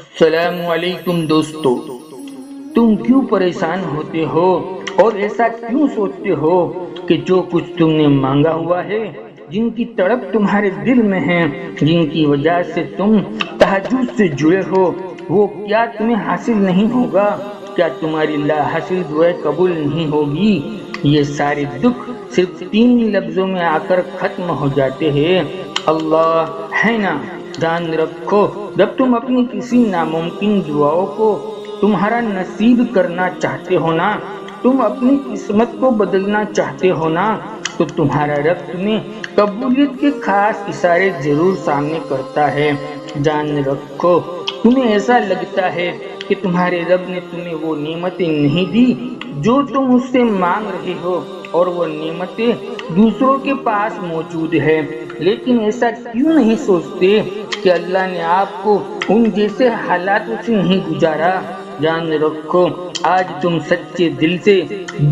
السلام علیکم دوستو، تم کیوں پریشان ہوتے ہو اور ایسا کیوں سوچتے ہو کہ جو کچھ تم نے مانگا ہوا ہے، جن کی تڑپ تمہارے دل میں ہے، جن کی وجہ سے تم تہجد سے جڑے ہو، وہ کیا تمہیں حاصل نہیں ہوگا؟ کیا تمہاری لا حاصل دعائیں قبول نہیں ہوگی؟ یہ سارے دکھ صرف 3 لفظوں میں آ کر ختم ہو جاتے ہیں، اللہ ہے نا۔ جان رکھو، جب تم اپنی کسی ناممکن دعاؤں کو تمہارا نصیب کرنا چاہتے ہو نا، تم اپنی قسمت کو بدلنا چاہتے ہو نا، تو تمہارا رب تمہیں قبولیت کے خاص اشارے ضرور سامنے کرتا ہے۔ جان رکھو، تمہیں ایسا لگتا ہے کہ تمہارے رب نے تمہیں وہ نعمتیں نہیں دی جو تم اس سے مانگ رہے ہو، اور وہ نعمتیں دوسروں کے پاس موجود ہے، لیکن ایسا کیوں نہیں سوچتے کہ اللہ نے آپ کو ان جیسے حالاتوں سے نہیں گزارا؟ جان رکھو، آج تم سچے دل سے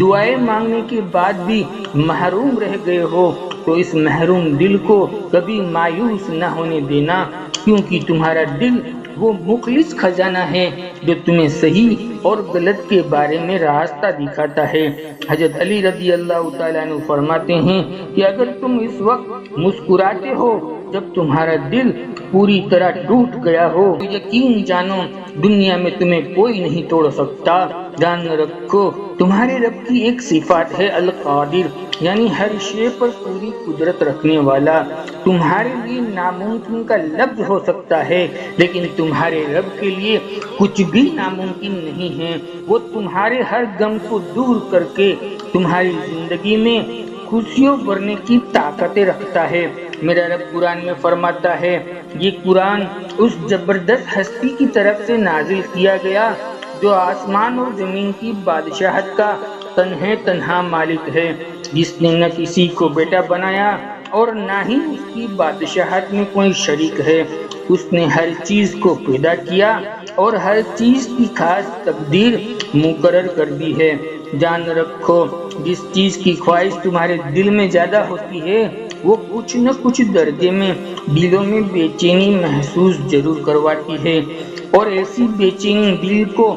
دعائیں مانگنے کے بعد بھی محروم رہ گئے ہو، تو اس محروم دل کو کبھی مایوس نہ ہونے دینا، کیونکہ تمہارا دل وہ مخلص خزانہ ہے جو تمہیں صحیح اور غلط کے بارے میں راستہ دکھاتا ہے۔ حضرت علی رضی اللہ تعالیٰ عنہ فرماتے ہیں کہ اگر تم اس وقت مسکراتے ہو جب تمہارا دل پوری طرح ٹوٹ گیا ہو، تو یقین جانو دنیا میں تمہیں کوئی نہیں توڑ سکتا۔ جان رکھو، تمہارے رب کی ایک صفات ہے القادر، یعنی ہر شے پر پوری قدرت رکھنے والا۔ تمہارے لیے ناممکن کا لفظ ہو سکتا ہے، لیکن تمہارے رب کے لیے کچھ بھی ناممکن نہیں ہے۔ وہ تمہارے ہر غم کو دور کر کے تمہاری زندگی میں خوشیوں بھرنے کی طاقتیں رکھتا ہے۔ میرا رب قرآن میں فرماتا ہے، یہ قرآن اس زبردست ہستی کی طرف سے نازل کیا گیا جو آسمان اور زمین کی بادشاہت کا تنہا مالک ہے، جس نے نہ کسی کو بیٹا بنایا اور نہ ہی اس کی بادشاہت میں کوئی شریک ہے۔ اس نے ہر چیز کو پیدا کیا اور ہر چیز کی خاص تقدیر مقرر کر دی ہے۔ جان رکھو، جس چیز کی خواہش تمہارے دل میں زیادہ ہوتی ہے، وہ کچھ نہ کچھ درجے میں دلوں میں بے چینی محسوس ضرور کرواتی ہے، اور ایسی بے چینی دل کو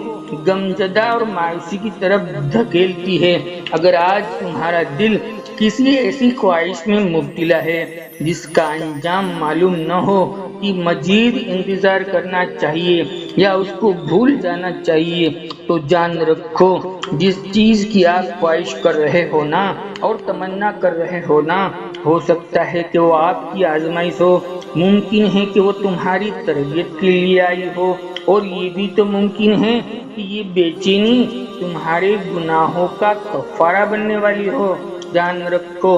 غمزدہ اور مایوسی کی طرف دھکیلتی ہے۔ اگر آج تمہارا دل کسی ایسی خواہش میں مبتلا ہے جس کا انجام معلوم نہ ہو کہ مزید انتظار کرنا چاہیے یا اس کو بھول جانا چاہیے، تو جان رکھو جس چیز کی آپ خواہش کر رہے ہو نا اور تمنا کر رہے ہو نا، ہو سکتا ہے کہ وہ آپ کی آزمائش ہو، ممکن ہے کہ وہ تمہاری تربیت کے لیے آئی ہو، اور یہ بھی تو ممکن ہے کہ یہ بے چینی تمہارے گناہوں کا کفارہ بننے والی ہو۔ جان رکھو،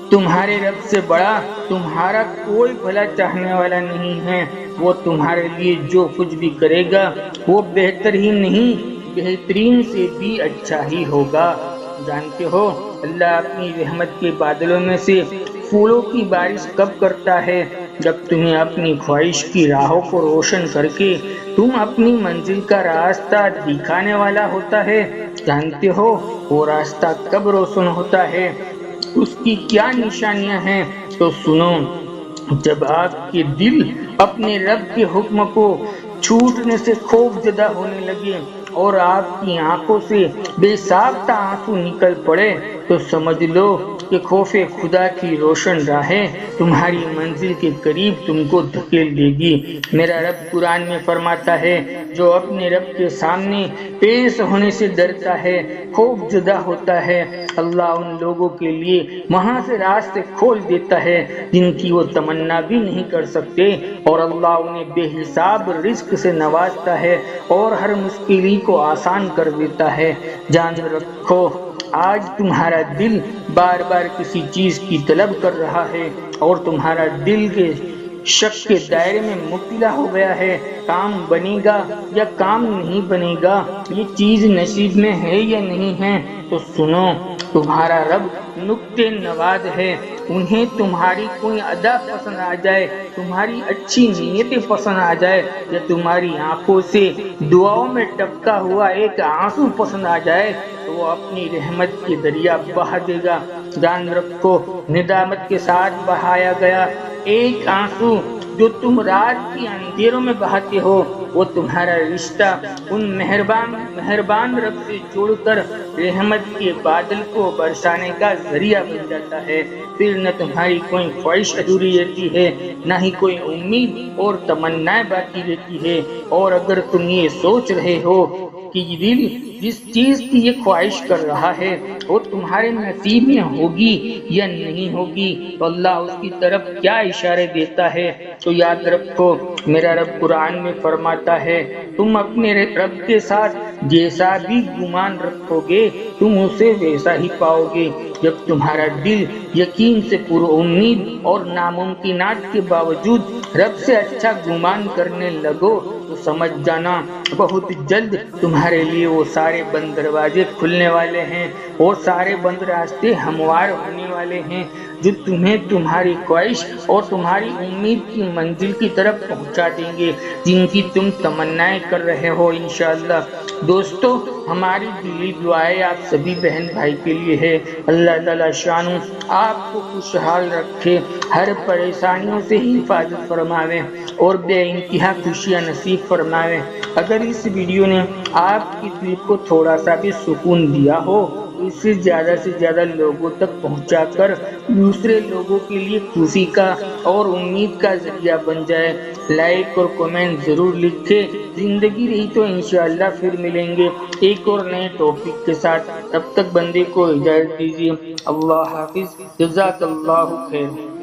تمہارے رب سے بڑا تمہارا کوئی بھلا چاہنے والا نہیں ہے۔ وہ تمہارے لیے جو کچھ بھی کرے گا وہ بہتر ہی نہیں، بہترین سے بھی اچھا ہی ہوگا۔ جانتے ہو اللہ اپنی رحمت کے بادلوں میں سے پھولوں کی بارش کب کرتا ہے؟ جب تمہیں اپنی خواہش کی راہوں کو روشن کر کے تم اپنی منزل کا راستہ دکھانے والا ہوتا ہے۔ جانتے ہو وہ راستہ کب روشن ہوتا ہے؟ اس کی کیا نشانیاں ہیں؟ تو سنو، جب آپ کے دل اپنے رب کے حکم کو چھوٹنے سے خوف زدہ ہونے لگے اور آپ کی آنکھوں سے بے ساختہ آنسو نکل پڑے، تو سمجھ لو کہ خوف خدا کی روشن راہیں تمہاری منزل کے قریب تم کو دھکیل دے گی۔ میرا رب قرآن میں فرماتا ہے، جو اپنے رب کے سامنے پیش ہونے سے ڈرتا ہے، خوف زدہ ہوتا ہے، اللہ ان لوگوں کے لیے وہاں سے راستے کھول دیتا ہے جن کی وہ تمنا بھی نہیں کر سکتے، اور اللہ انہیں بے حساب رزق سے نوازتا ہے اور ہر مشکل کو آسان کر دیتا ہے۔ جان رکھو، آج تمہارا دل بار بار کسی چیز کی طلب کر رہا ہے اور تمہارا دل کے شک کے دائرے میں مبتلا ہو گیا ہے، کام بنے گا یا کام نہیں بنے گا، یہ چیز نصیب میں ہے یا نہیں ہے، تو سنو، تمہارا رب نکتے نواز ہے۔ انہیں تمہاری کوئی ادا پسند آ جائے، تمہاری اچھی نیتیں پسند آ جائے، یا تمہاری آنکھوں سے دعاؤں میں ٹپکا ہوا ایک آنسو پسند آ جائے، تو وہ اپنی رحمت کے دریا بہا دے گا جان رکھو ندامت کے ساتھ بہایا گیا ایک آنسو جو تم رات کی اندھیروں میں بہاتے ہو وہ تمہارا رشتہ ان مہربان رب سے جوڑ کر رحمت کے بادل کو برسانے کا ذریعہ بن جاتا ہے۔ پھر نہ تمہاری کوئی خواہش ادھوری رہتی ہے نہ ہی کوئی امید اور تمنائیں باقی رہتی ہے۔ اور اگر تم یہ سوچ رہے ہو کہ یہ دل جس چیز کی یہ خواہش کر رہا ہے وہ تمہارے نصیب میں ہوگی یا نہیں ہوگی تو اللہ اس کی طرف کیا اشارے دیتا ہے، تو یاد رکھو میرا رب قرآن میں فرماتا ہے تم اپنے رب کے ساتھ جیسا بھی گمان رکھو گے تم اسے ویسا ہی پاؤ گے۔ جب تمہارا دل یقین سے پر امید اور ناممکنات کے باوجود رب سے اچھا گمان کرنے لگو تو سمجھ جانا بہت جلد تمہارے لیے وہ سارے بند دروازے کھلنے والے ہیں اور سارے بند راستے ہموار ہونے والے ہیں جو تمہیں تمہاری خواہش اور تمہاری امید کی منزل کی طرف پہنچا دیں گے جن کی تم تمنائیں کر رہے ہو انشاءاللہ۔ دوستو ہماری دلی دعائیں آپ سبھی بہن بھائی کے لیے ہے، اللہ تعالیٰ شان آپ کو خوشحال رکھے، ہر پریشانیوں سے حفاظت فرماوے اور بے انتہا خوشیاں نصیب فرماوے۔ اگر اس ویڈیو نے آپ کی دل کو تھوڑا سا بھی سکون دیا ہو تو اسے زیادہ سے زیادہ لوگوں تک پہنچا کر دوسرے لوگوں کے لیے خوشی کا اور امید کا ذریعہ بن جائے۔ لائک اور کمنٹ ضرور لکھے۔ زندگی رہی تو انشاءاللہ پھر ملیں گے ایک اور نئے ٹاپک کے ساتھ، تب تک بندے کو اجازت دیجیے۔ اللہ حافظ، جزاک اللہ خیر۔